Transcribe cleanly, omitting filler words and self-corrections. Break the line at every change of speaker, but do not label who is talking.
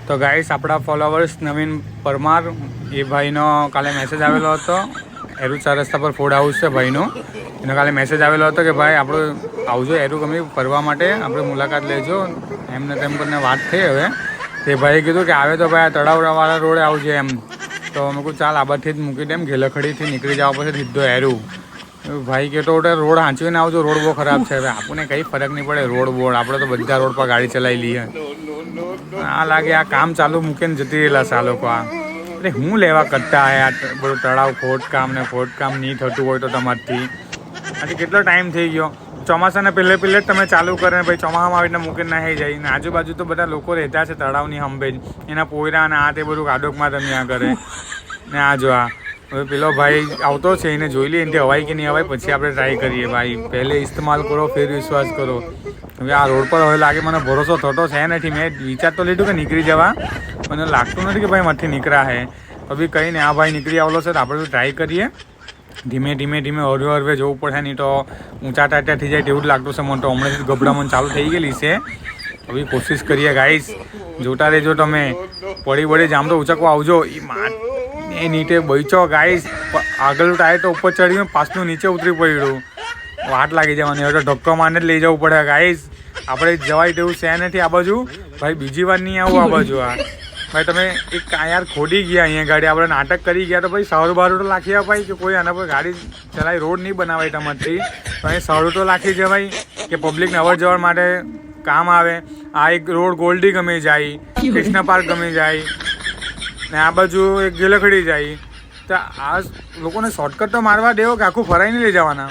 તો ગાઈસ આપણા ફોલોવર્સ નવીન પરમાર એ ભાઈનો કાલે મેસેજ આવેલો હતો. એરુ 4 રસ્તા પર ફૂડ હાઉસ છે ભાઈનું. એનો કાલે મેસેજ આવેલો હતો કે ભાઈ આપણે આવજો એરુ ગમે ફરવા માટે, આપણે મુલાકાત લેજો એમને તેમ કરીને વાત થઈ. હવે તે ભાઈએ કીધું કે આવે તો ભાઈ આ તળાવવાળા રોડે આવજે એમ. તો અમે કહું ચાલ આ બાજુથી જ મૂકી દેમ, ઘેલખડીથી નીકળી જવા પછી સીધો એરુ. ભાઈ કહેતો રોડ હાંચવીને આવજો, રોડ બહુ ખરાબ છે. હવે આપણને કંઈ ફરક નહીં પડે રોડ બોર્ડ, આપણે તો બધા રોડ પર ગાડી ચલાવી લઈએ. આ લાગે આ કામ ચાલુ મૂકીને જતી રહેલા છે આ લોકો. અરે હું લેવા કરતા આ બધું તળાવ ખોદકામ નહીં થતું હોય તો તમારથી આજે કેટલો ટાઈમ થઈ ગયો. ચોમાસાના પહેલે જ તમે ચાલુ કરે ને ભાઈ ચોમાસામાં આવીને મૂકીને નાહી જાય ને આજુબાજુ તો બધા લોકો રહેતા છે તળાવની હંભે જ, એના પોયરા અને આ તે બધું કાડોકમાં રમ્યા કરે ને. આ જો આ હવે પેલો ભાઈ આવતો છે, એને જોઈ લઈએ એનાથી હવાય કે નહીં હવાય પછી આપણે ટ્રાય કરીએ. ભાઈ પહેલે ઇસ્તેમાલ કરો ફેર વિશ્વાસ કરો. હવે આ રોડ પર હવે લાગે મને ભરોસો થતો છે નથી. મેં વિચાર તો લીધું કે નીકળી જવા, મને લાગતું નથી કે ભાઈ મારથી નીકળ્યા હે. તો બી કંઈ નહીં, આ ભાઈ નીકળી આવેલો છે તો આપણે ટ્રાય કરીએ. ધીમે હરવે જવું પડે, નહીં તો ઊંચા ટાટા થઈ જાય તેવું જ લાગતું છે મને તો. હમણાંથી ગભરામણ ચાલુ થઈ ગયેલી છે. હવે કોશિશ કરીએ ગાઈસ, જોતા રહેજો તમે. પડી જામ તો ઉચકવા આવજો. એ નીચે બચો ગાઈસ, આગળ ટાયર તો ઉપર ચડ્યું, પાછલું નીચે ઉતરી પડ્યું. વાટ લાગી જવાની, હવે તો ધક્કો મારને જ લઈ જવું પડે ગાઈસ. આપણે જવાય તેવું છે નથી આ બાજુ. ભાઈ બીજી વાર નહીં આવું આ બાજુ. આ ભાઈ તમે એક યાર ખોડી ગયા અહીંયા ગાડી, આપણે નાટક કરી ગયા તો ભાઈ સારું બારું તો લાખી અપાય કે કોઈ આના પર ગાડી ચલાવી રોડ નહીં બનાવાય તમારથી. તો અહીં સારું તો લાખી જવાય કે પબ્લિકને અવર જવર માટે કામ આવે. આ એક રોડ ગોલ્ડી ગમી જાય, કૃષ્ણ પાર્ક ગમી જાય ને આ બાજુ એક ગેલખડી જાય. તો આ લોકોને શોર્ટકટ તો મારવા દેવો કે આખું ફરાઈને લઈ જવાના.